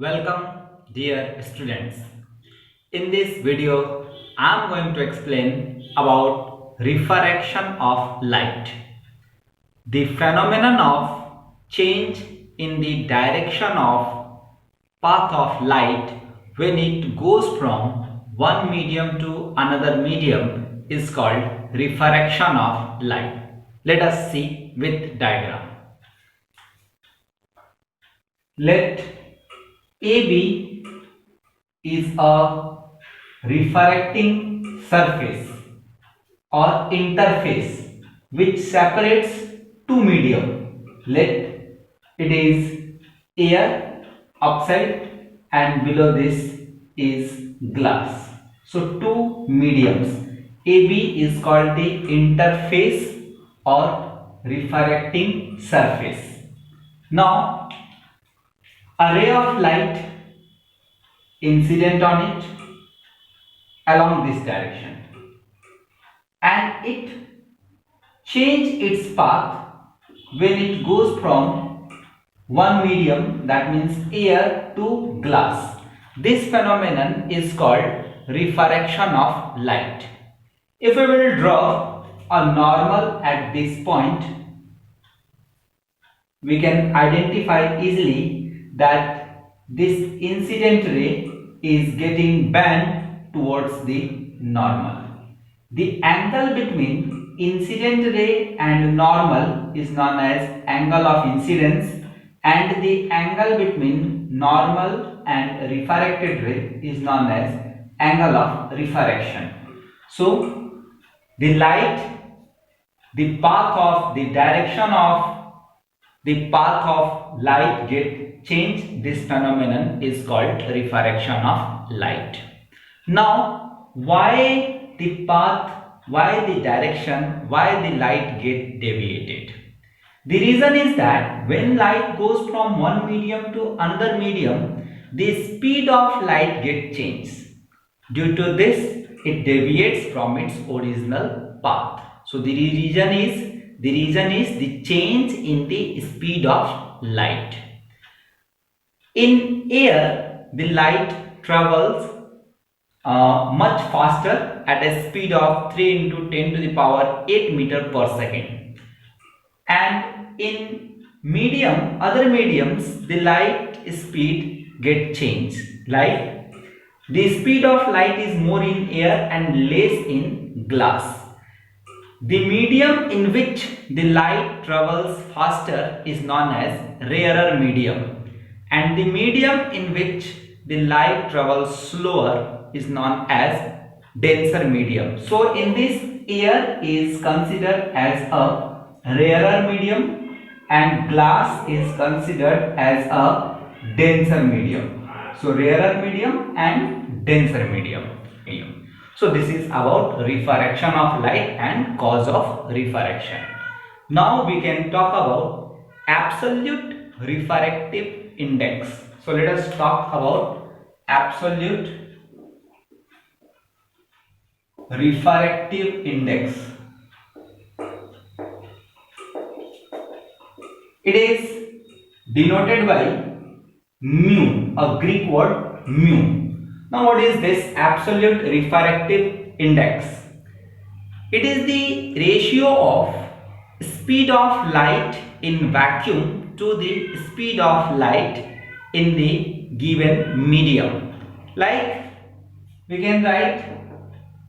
Welcome, dear students. In this video, I am going to explain about refraction of light, the phenomenon of change in the direction of path of light when it goes from one medium to another medium is called refraction of light. Let us see with diagram. Let AB is a refracting surface or interface which separates two medium. Let it is air upside and below this is glass. So two mediums. AB is called the interface or refracting surface. Now a ray of light incident on it along this direction and it change its path when it goes from one medium, that means air, to glass. This phenomenon is called refraction of light. If we will draw a normal at this point, we can identify easily that this incident ray is getting bent towards the normal. The angle between incident ray and normal is known as angle of incidence, and the angle between normal and refracted ray is known as angle of refraction. So the light, the path of the direction of the path of light get changed. This phenomenon is called refraction of light. Now, why the path, why the direction, why the light get deviated? The reason is that when light goes from one medium to another medium, the speed of light get changed. Due to this, it deviates from its original path. So the reason is the change in the speed of light. In air, the light travels much faster at a speed of 3 into 10 to the power 8 meter per second. And in other mediums, the light speed get changed. Like the speed of light is more in air and less in glass. The medium in which the light travels faster is known as rarer medium, and the medium in which the light travels slower is known as denser medium. So in this, air is considered as a rarer medium and glass is considered as a denser medium. So rarer medium and denser medium. So this is about refraction of light and cause of refraction. Now we can talk about absolute refractive index. So let us talk about absolute refractive index. It is denoted by mu, a Greek word mu. Now what is this absolute refractive index? It is the ratio of speed of light in vacuum to the speed of light in the given medium. Like we can write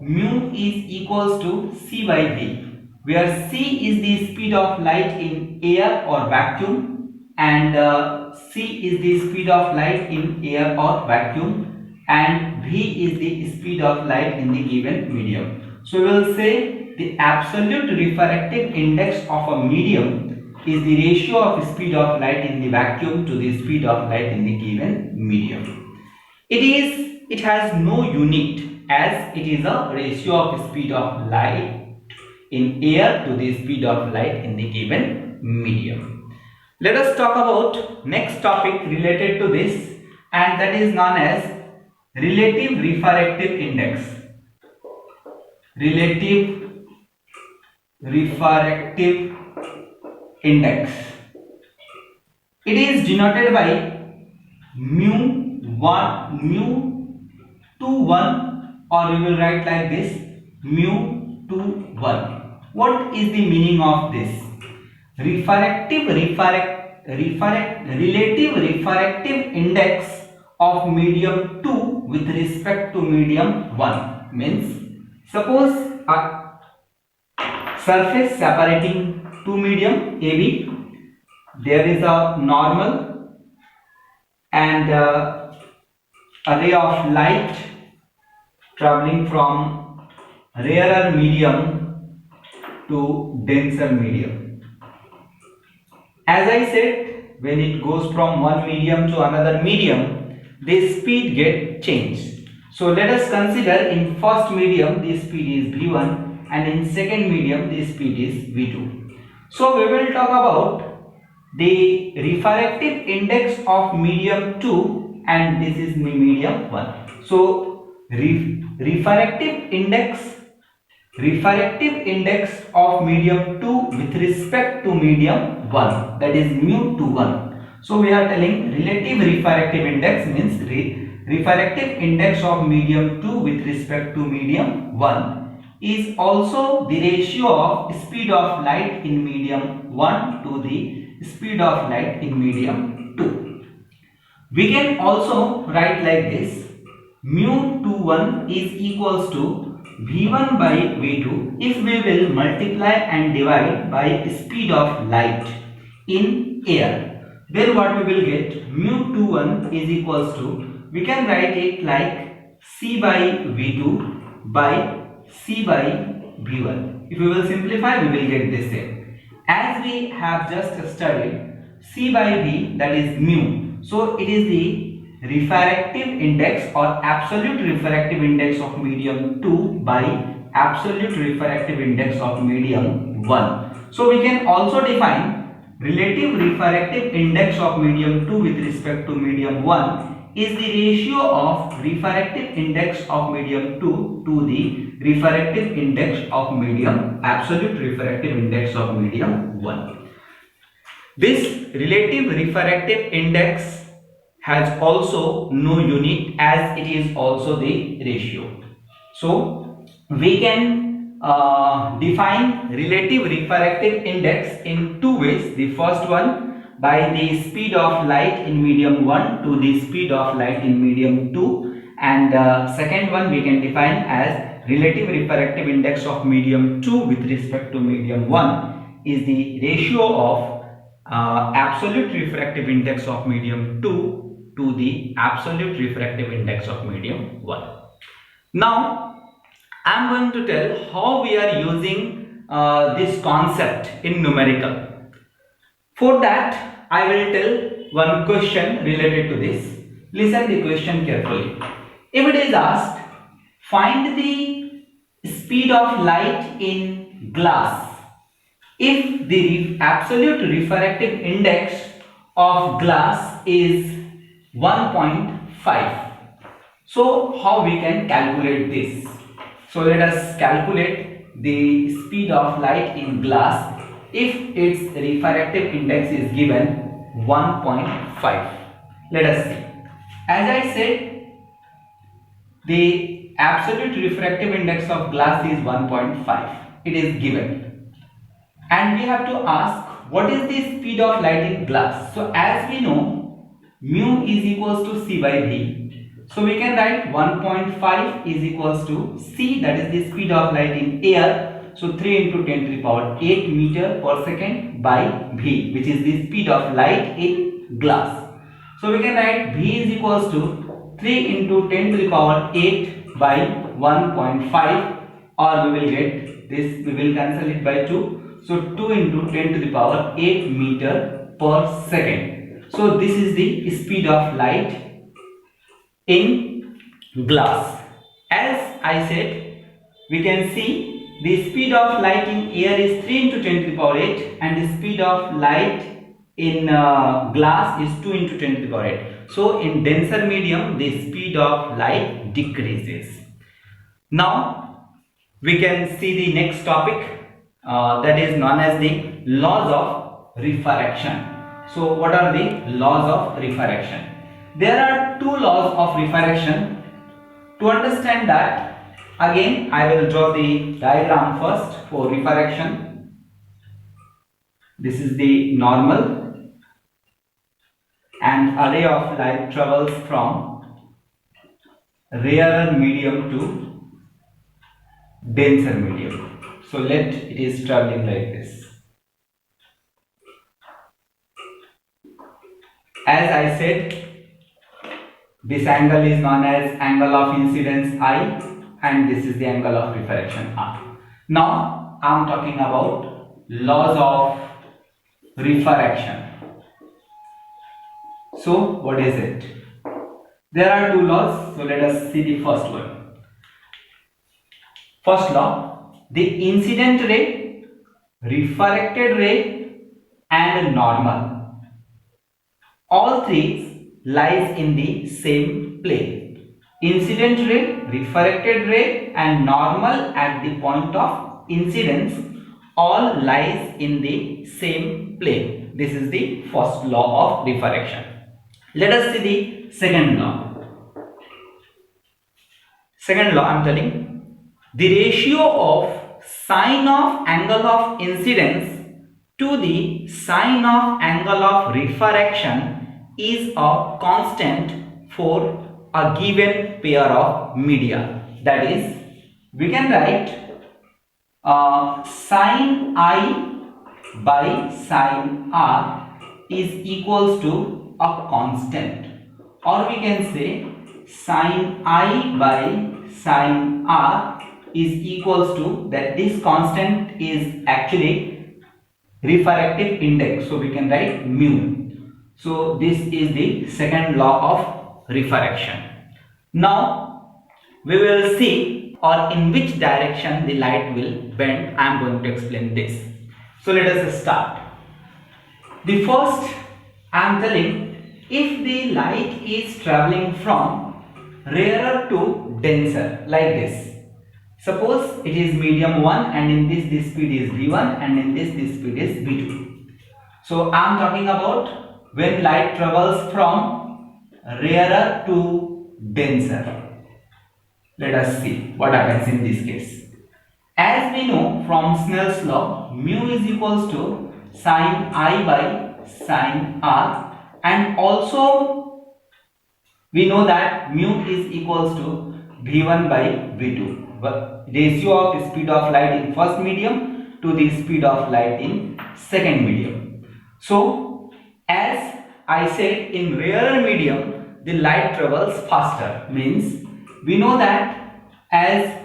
mu is equals to C by V, where C is the speed of light in air or vacuum and C is the speed of light in air or vacuum and V is the speed of light in the given medium. So we will say the absolute refractive index of a medium is the ratio of speed of light in the vacuum to the speed of light in the given medium. It has no unit, as it is a ratio of speed of light in air to the speed of light in the given medium. Let us talk about next topic related to this, and that is known as relative refractive index. Relative refractive index. It is denoted by mu 1 mu 2 1, or we will write like this, mu 2 1. What is the meaning of this? Relative refractive index of medium 2 with respect to medium 1 means, suppose a surface separating two medium AB, there is a normal and a ray of light traveling from rarer medium to denser medium. As I said, when it goes from one medium to another medium, the speed get changed. So let us consider in first medium the speed is V1 and in second medium the speed is V2. So we will talk about the refractive index of medium 2 and this is medium 1. So refractive index of medium 2 with respect to medium 1, that is mu 2 1. So we are telling relative refractive index means refractive index of medium 2 with respect to medium 1 is also the ratio of speed of light in medium 1 to the speed of light in medium 2. We can also write like this, mu 2 1 is equals to V1 by V2 if we will multiply and divide by speed of light in air. Then what we will get, mu 2 1 is equals to, we can write it like C by V2 by C by V1. If we will simplify, we will get the same. As we have just studied, C by V, that is mu. So it is the refractive index or absolute refractive index of medium 2 by absolute refractive index of medium 1. So we can also define relative refractive index of medium 2 with respect to medium 1 is the ratio of refractive index of medium 2 to the refractive index of medium absolute refractive index of medium 1. This relative refractive index has also no unit as it is also the ratio. So we can define relative refractive index in two ways. The first one by the speed of light in medium 1 to the speed of light in medium 2, and second one we can define as relative refractive index of medium 2 with respect to medium 1 is the ratio of absolute refractive index of medium 2 to the absolute refractive index of medium 1. Now I am going to tell how we are using this concept in numerical. For that I will tell one question related to this. Listen the question carefully. If it is asked, find the speed of light in glass if the absolute refractive index of glass is 1.5. So how we can calculate this? So let us calculate the speed of light in glass if its refractive index is given 1.5. Let us see. As I said, the absolute refractive index of glass is 1.5. It is given. And we have to ask what is the speed of light in glass. So as we know, mu is equals to C by V. So we can write 1.5 is equals to C, that is the speed of light in air. So 3 into 10 to the power 8 meter per second by V, which is the speed of light in glass. So we can write V is equals to 3 into 10 to the power 8 by 1.5, or we will get this, we will cancel it by 2. So 2 into 10 to the power 8 meter per second. So this is the speed of light in glass. As I said, we can see the speed of light in air is 3 into 10 to the power 8 and the speed of light in glass is 2 into 10 to the power 8. So in denser medium the speed of light decreases. Now we can see the next topic that is known as the laws of refraction. So what are the laws of refraction? There are two laws of refraction. To understand that, again I will draw the diagram first for refraction. This is the normal, and a ray of light travels from rarer medium to denser medium. So let it is traveling like this. As I said, this angle is known as angle of incidence I, and this is the angle of refraction R. Now I am talking about laws of refraction. So what is it? There are two laws, so let us see the first one. First law, the incident ray, refracted ray and normal, all three lies in the same plane. Incident ray, refracted ray and normal at the point of incidence all lies in the same plane. This is the first law of refraction. Let us see the second law. Second law I am telling, the ratio of sine of angle of incidence to the sine of angle of refraction is a constant for a given pair of media. That is, we can write sine I by sine R is equals to a constant, or we can say sine I by sine R is equals to, that this constant is actually refractive index, so we can write mu. So this is the second law of refraction. Now we will see or in which direction the light will bend. I am going to explain this. So let us start. The first I am telling, if the light is traveling from rarer to denser like this. Suppose it is medium 1 and in this speed is v1 and in this speed is v2. So I am talking about when light travels from rarer to denser. Let us see what happens in this case. As we know from Snell's law, mu is equals to sine I by sine R, and also we know that mu is equals to v1 by v2, ratio of speed of light in first medium to the speed of light in second medium. So as I said, in rarer medium the light travels faster, means we know that as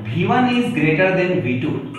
v1 is greater than v2,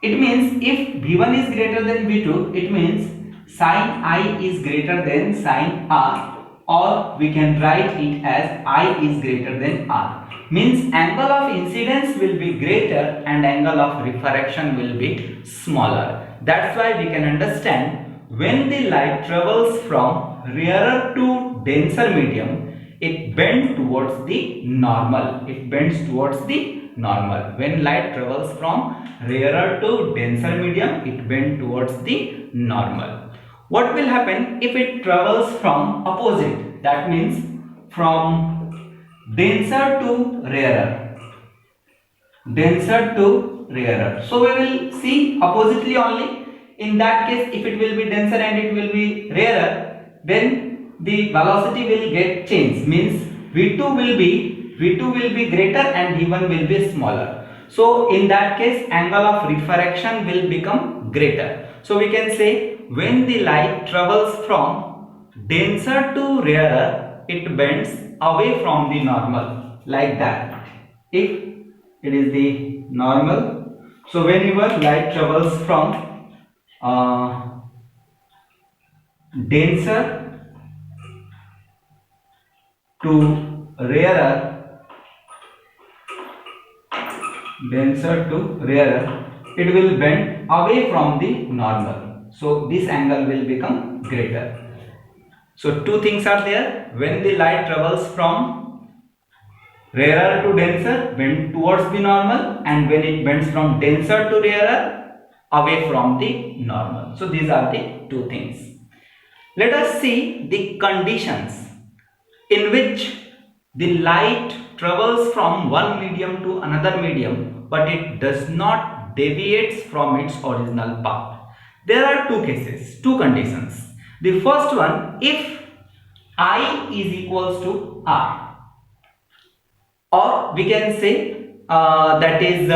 it means if v1 is greater than v2, it means sine I is greater than sine R, or we can write it as I is greater than R. Means angle of incidence will be greater and angle of refraction will be smaller. That's why we can understand when the light travels from rarer to denser medium, it bends towards the normal. It bends towards the normal. When light travels from rarer to denser medium, it bends towards the normal. What will happen if it travels from opposite? That means from denser to rarer. Denser to rarer. So we will see oppositely only. In that case, if it will be denser and it will be rarer, then the velocity will get changed. Means V2 will be greater and V1 will be smaller. So in that case, angle of refraction will become greater. So we can say when the light travels from denser to rarer, it bends away from the normal, like that. If it is the normal, so whenever light travels from denser to rarer, it will bend away from the normal. So this angle will become greater. So two things are there. When the light travels from rarer to denser, bend towards the normal, and when it bends from denser to rarer, away from the normal. So these are the two things. Let us see the conditions in which the light travels from one medium to another medium, but it does not deviates from its original path. There are two cases, two conditions. The first one, if I is equals to R, or we can say that is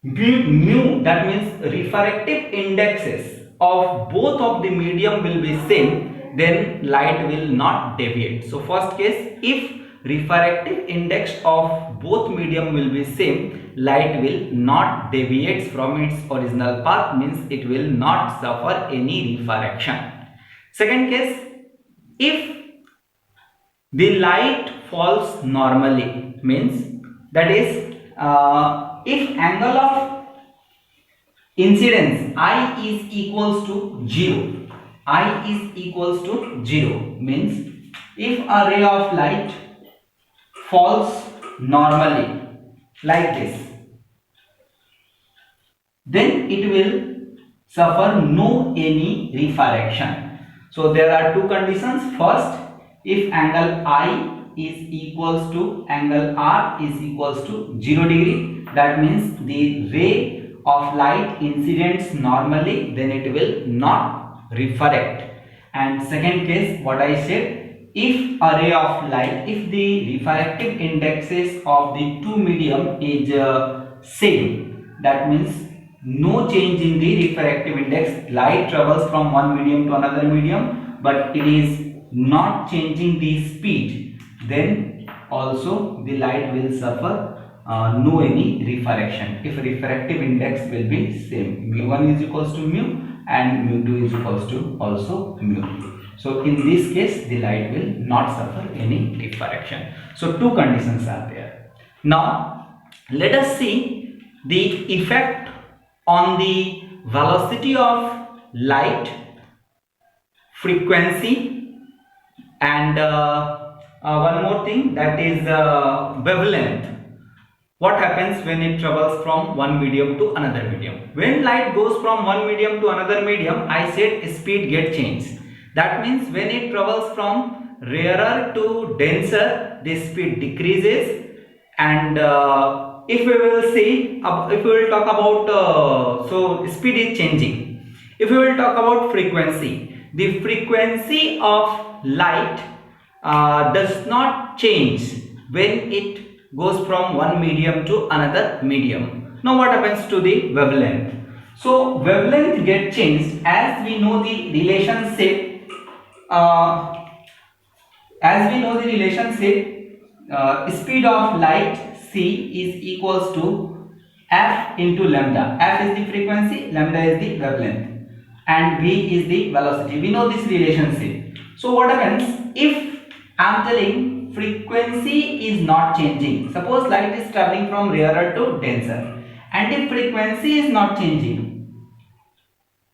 mu, that means refractive indexes of both of the medium will be same, then light will not deviate. So first case, if refractive index of both medium will be same, light will not deviate from its original path, means it will not suffer any refraction. Second case, if the light falls normally, means that is if angle of incidence I is equals to 0, I is equals to 0, means if a ray of light falls normally like this, then it will suffer no any refraction. So there are two conditions. First, if angle I is equals to angle R is equals to 0 degree, that means the ray of light incidents normally, then it will not refract. And second case, what I said, if a ray of light, if the refractive indexes of the two medium is same, that means no change in the refractive index, light travels from one medium to another medium, but it is not changing the speed, then also the light will suffer no any refraction if refractive index will be same. Mu1 is equals to mu and mu2 is equals to also mu. So in this case the light will not suffer any refraction. So two conditions are there. Now let us see the effect on the velocity of light, frequency, and one more thing, that is wavelength. What happens when it travels from one medium to another medium? When light goes from one medium to another medium, I said speed get changed. That means when it travels from rarer to denser, the speed decreases. And if we will see, if we will talk about, so speed is changing. If we will talk about frequency, the frequency of light does not change when it goes from one medium to another medium. Now what happens to the wavelength? So wavelength get changed as we know the relationship. Speed of light c is equals to f into lambda. F is the frequency, lambda is the wavelength, and v is the velocity. We know this relationship. So what happens if I am telling frequency is not changing? Suppose light is traveling from rarer to denser, and if frequency is not changing,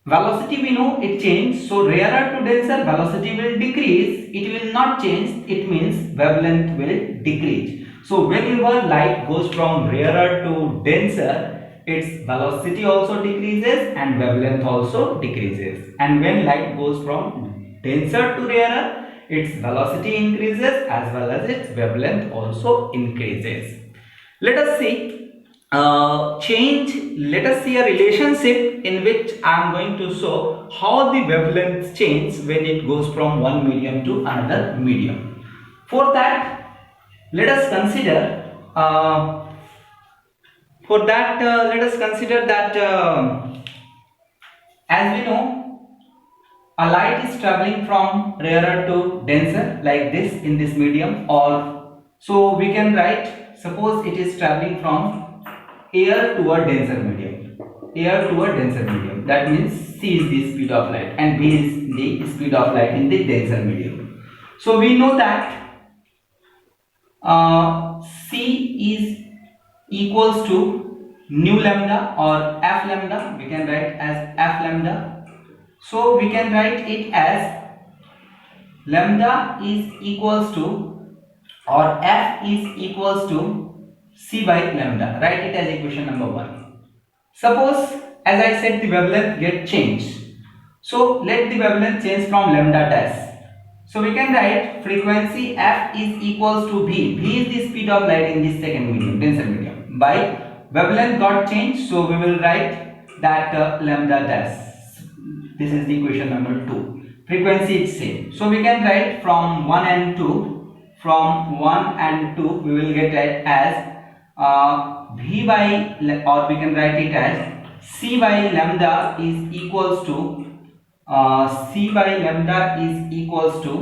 velocity we know it changes. So rarer to denser, velocity will decrease. It will not change. It means wavelength will decrease. So whenever light goes from rarer to denser, its velocity also decreases and wavelength also decreases. And when light goes from denser to rarer, its velocity increases as well as its wavelength also increases. Let us see let us see a relationship in which I am going to show how the wavelength change when it goes from one medium to another medium. For that, let us consider that as we know, a light is traveling from rarer to denser like this in this medium, or so we can write, suppose it is traveling from air to a denser medium. That means c is the speed of light and v is the speed of light in the denser medium. So we know that c is equals to nu lambda or f lambda. We can write as f lambda. So we can write it as lambda is equals to, or f is equals to c by lambda. Write it as equation number 1. Suppose, as I said, the wavelength get changed. So let the wavelength change from lambda dash. So we can write frequency f is equals to v. V is the speed of light in this second medium, denser medium. By wavelength got changed, so we will write that lambda dash. This is the equation number 2. Frequency is same. So we can write from 1 and 2. From 1 and 2 we will get it as v by, or we can write it as c by lambda is equals to c by lambda is equals to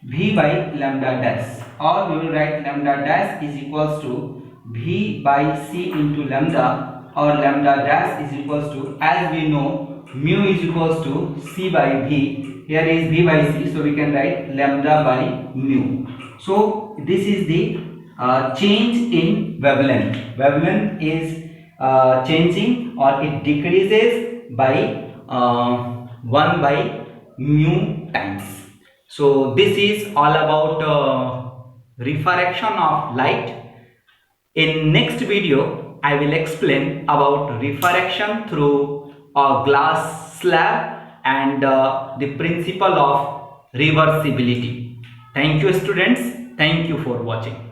v by lambda dash, or we will write lambda dash is equals to v by c into lambda, or lambda dash is equals to, as we know, mu is equals to c by v. Here is v by c, so we can write lambda by mu. So this is the change in wavelength. Wavelength is changing, or it decreases by 1 by mu times. So this is all about refraction of light. In next video I will explain about refraction through a glass slab and the principle of reversibility. Thank you students. Thank you for watching.